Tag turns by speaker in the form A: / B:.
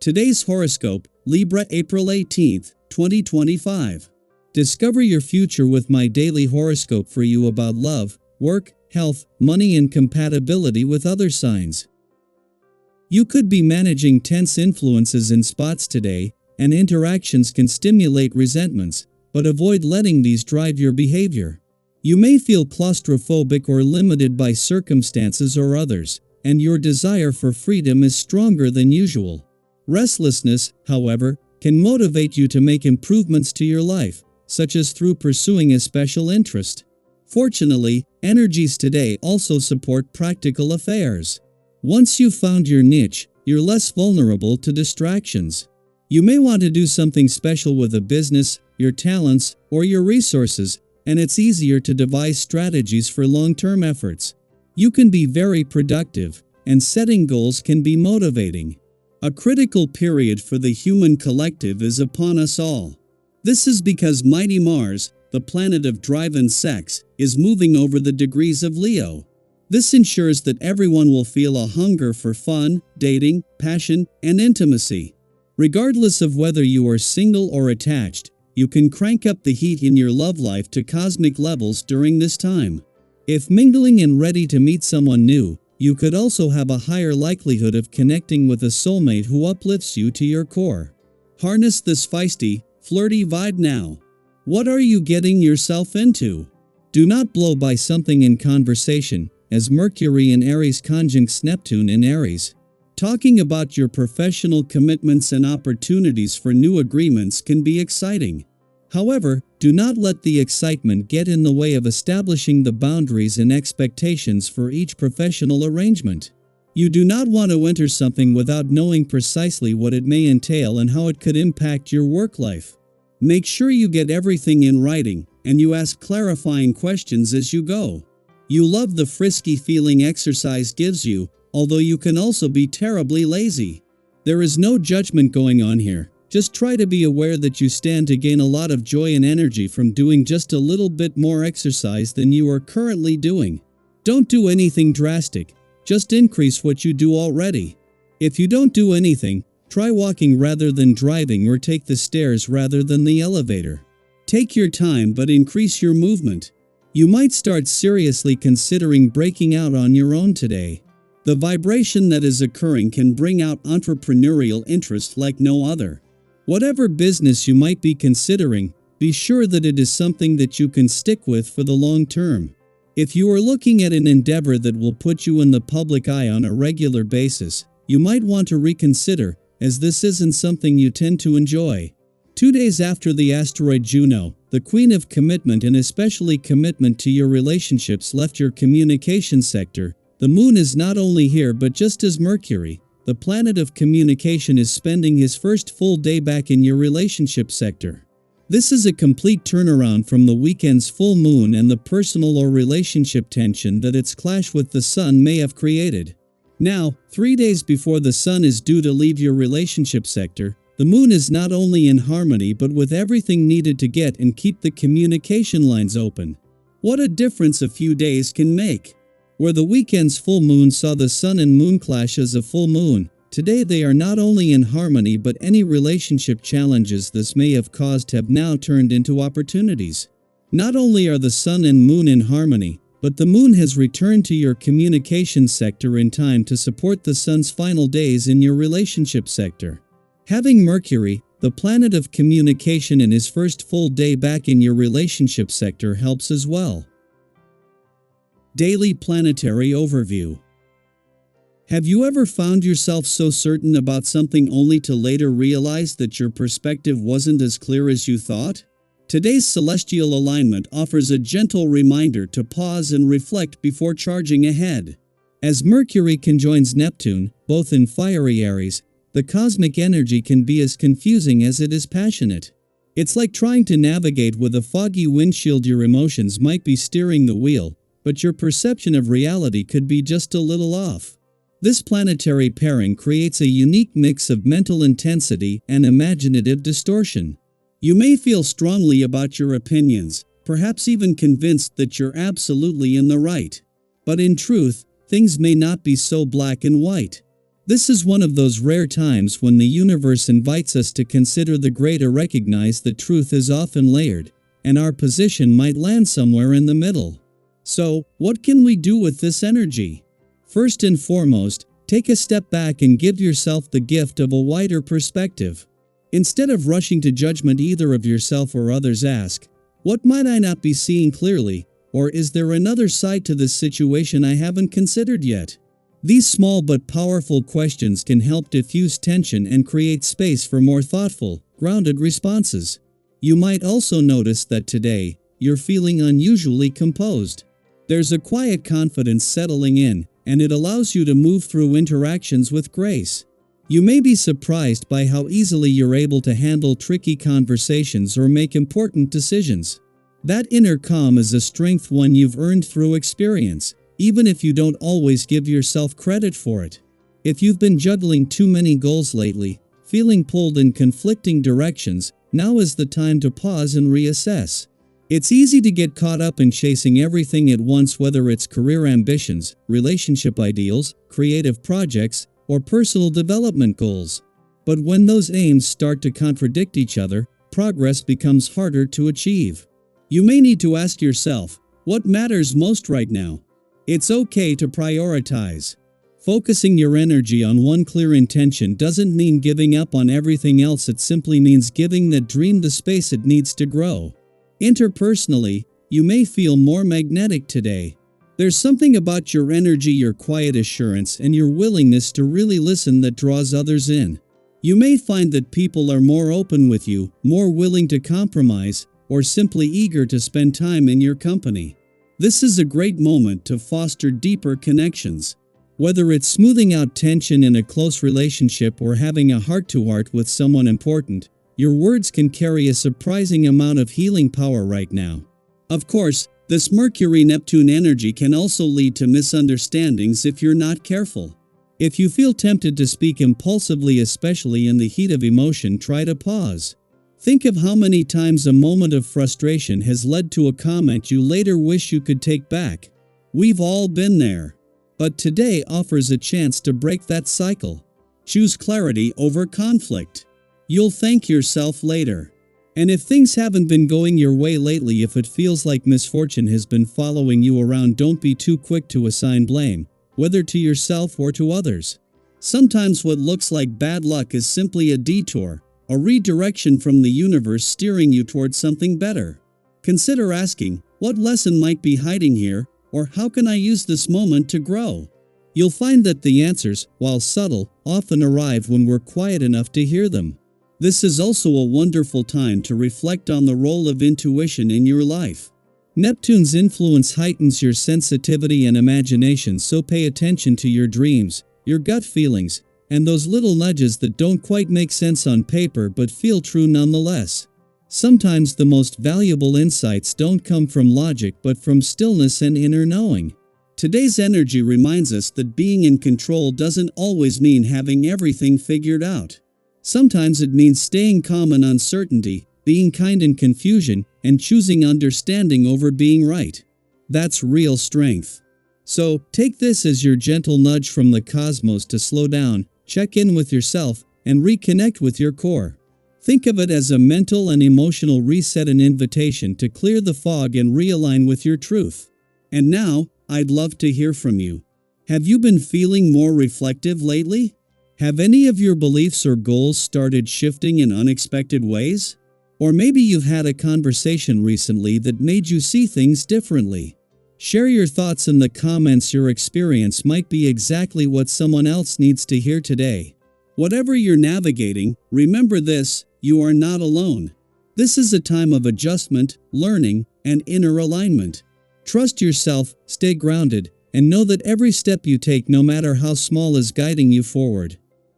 A: Today's horoscope, Libra April 18th, 2025. Discover your future with my daily horoscope for you about love, work, health, money and compatibility with other signs. You could be managing tense influences in spots today, and interactions can stimulate resentments, but avoid letting these drive your behavior. You may feel claustrophobic or limited by circumstances or others, and your desire for freedom is stronger than usual. Restlessness, however, can motivate you to make improvements to your life, such as through pursuing a special interest. Fortunately, energies today also support practical affairs. Once you've found your niche, you're less vulnerable to distractions. You may want to do something special with a business, your talents, or your resources, and it's easier to devise strategies for long-term efforts. You can be very productive, and setting goals can be motivating. A critical period for the human collective is upon us all. This is because mighty Mars, the planet of drive and sex, is moving over the degrees of Leo. This ensures that everyone will feel a hunger for fun, dating, passion, and intimacy. Regardless of whether you are single or attached, you can crank up the heat in your love life to cosmic levels during this time. If mingling and ready to meet someone new, you could also have a higher likelihood of connecting with a soulmate who uplifts you to your core. Harness this feisty, flirty vibe now. What are you getting yourself into? Do not blow by something in conversation, as Mercury in Aries conjuncts Neptune in Aries. Talking about your professional commitments and opportunities for new agreements can be exciting. However, do not let the excitement get in the way of establishing the boundaries and expectations for each professional arrangement. You do not want to enter something without knowing precisely what it may entail and how it could impact your work life. Make sure you get everything in writing, and you ask clarifying questions as you go. You love the frisky feeling exercise gives you, although you can also be terribly lazy. There is no judgment going on here. Just try to be aware that you stand to gain a lot of joy and energy from doing just a little bit more exercise than you are currently doing. Don't do anything drastic, just increase what you do already. If you don't do anything, try walking rather than driving or take the stairs rather than the elevator. Take your time but increase your movement. You might start seriously considering breaking out on your own today. The vibration that is occurring can bring out entrepreneurial interest like no other. Whatever business you might be considering, be sure that it is something that you can stick with for the long term. If you are looking at an endeavor that will put you in the public eye on a regular basis, you might want to reconsider, as this isn't something you tend to enjoy. 2 days after the asteroid Juno, the queen of commitment and especially commitment to your relationships left your communication sector, the moon is not only here but just as Mercury, the planet of communication, is spending his first full day back in your relationship sector. This is a complete turnaround from the weekend's full moon and the personal or relationship tension that its clash with the sun may have created. Now, 3 days before the sun is due to leave your relationship sector, the moon is not only in harmony but with everything needed to get and keep the communication lines open. What a difference a few days can make! Where the weekend's full moon saw the sun and moon clash as a full moon, today they are not only in harmony but any relationship challenges this may have caused have now turned into opportunities. Not only are the sun and moon in harmony, but the moon has returned to your communication sector in time to support the sun's final days in your relationship sector. Having Mercury, the planet of communication, in his first full day back in your relationship sector helps as well. Daily Planetary Overview. Have you ever found yourself so certain about something only to later realize that your perspective wasn't as clear as you thought? Today's celestial alignment offers a gentle reminder to pause and reflect before charging ahead. As Mercury conjoins Neptune, both in fiery Aries, the cosmic energy can be as confusing as it is passionate. It's like trying to navigate with a foggy windshield. Your emotions might be steering the wheel, but your perception of reality could be just a little off. This planetary pairing creates a unique mix of mental intensity and imaginative distortion. You may feel strongly about your opinions, perhaps even convinced that you're absolutely in the right. But in truth, things may not be so black and white. This is one of those rare times when the universe invites us to consider the great or recognize that truth is often layered, and our position might land somewhere in the middle. So, what can we do with this energy? First and foremost, take a step back and give yourself the gift of a wider perspective. Instead of rushing to judgment either of yourself or others, ask, what might I not be seeing clearly, or is there another side to this situation I haven't considered yet? These small but powerful questions can help diffuse tension and create space for more thoughtful, grounded responses. You might also notice that today, you're feeling unusually composed. There's a quiet confidence settling in, and it allows you to move through interactions with grace. You may be surprised by how easily you're able to handle tricky conversations or make important decisions. That inner calm is a strength one you've earned through experience, even if you don't always give yourself credit for it. If you've been juggling too many goals lately, feeling pulled in conflicting directions, now is the time to pause and reassess. It's easy to get caught up in chasing everything at once, whether it's career ambitions, relationship ideals, creative projects, or personal development goals. But when those aims start to contradict each other, progress becomes harder to achieve. You may need to ask yourself, what matters most right now? It's okay to prioritize. Focusing your energy on one clear intention doesn't mean giving up on everything else, it simply means giving that dream the space it needs to grow. Interpersonally, you may feel more magnetic today. There's something about your energy, your quiet assurance, and your willingness to really listen that draws others in. You may find that people are more open with you, more willing to compromise, or simply eager to spend time in your company. This is a great moment to foster deeper connections. Whether it's smoothing out tension in a close relationship or having a heart-to-heart with someone important, your words can carry a surprising amount of healing power right now. Of course, this Mercury-Neptune energy can also lead to misunderstandings if you're not careful. If you feel tempted to speak impulsively, especially in the heat of emotion, try to pause. Think of how many times a moment of frustration has led to a comment you later wish you could take back. We've all been there. But today offers a chance to break that cycle. Choose clarity over conflict. You'll thank yourself later. And if things haven't been going your way lately, if it feels like misfortune has been following you around, don't be too quick to assign blame, whether to yourself or to others. Sometimes what looks like bad luck is simply a detour, a redirection from the universe steering you towards something better. Consider asking, what lesson might be hiding here, or how can I use this moment to grow? You'll find that the answers, while subtle, often arrive when we're quiet enough to hear them. This is also a wonderful time to reflect on the role of intuition in your life. Neptune's influence heightens your sensitivity and imagination, so pay attention to your dreams, your gut feelings, and those little nudges that don't quite make sense on paper but feel true nonetheless. Sometimes the most valuable insights don't come from logic but from stillness and inner knowing. Today's energy reminds us that being in control doesn't always mean having everything figured out. Sometimes it means staying calm in uncertainty, being kind in confusion, and choosing understanding over being right. That's real strength. So, take this as your gentle nudge from the cosmos to slow down, check in with yourself, and reconnect with your core. Think of it as a mental and emotional reset, an invitation to clear the fog and realign with your truth. And now, I'd love to hear from you. Have you been feeling more reflective lately? Have any of your beliefs or goals started shifting in unexpected ways? Or maybe you've had a conversation recently that made you see things differently. Share your thoughts in the comments. Your experience might be exactly what someone else needs to hear today. Whatever you're navigating, remember this: you are not alone. This is a time of adjustment, learning, and inner alignment. Trust yourself, stay grounded, and know that every step you take, no matter how small, is guiding you forward.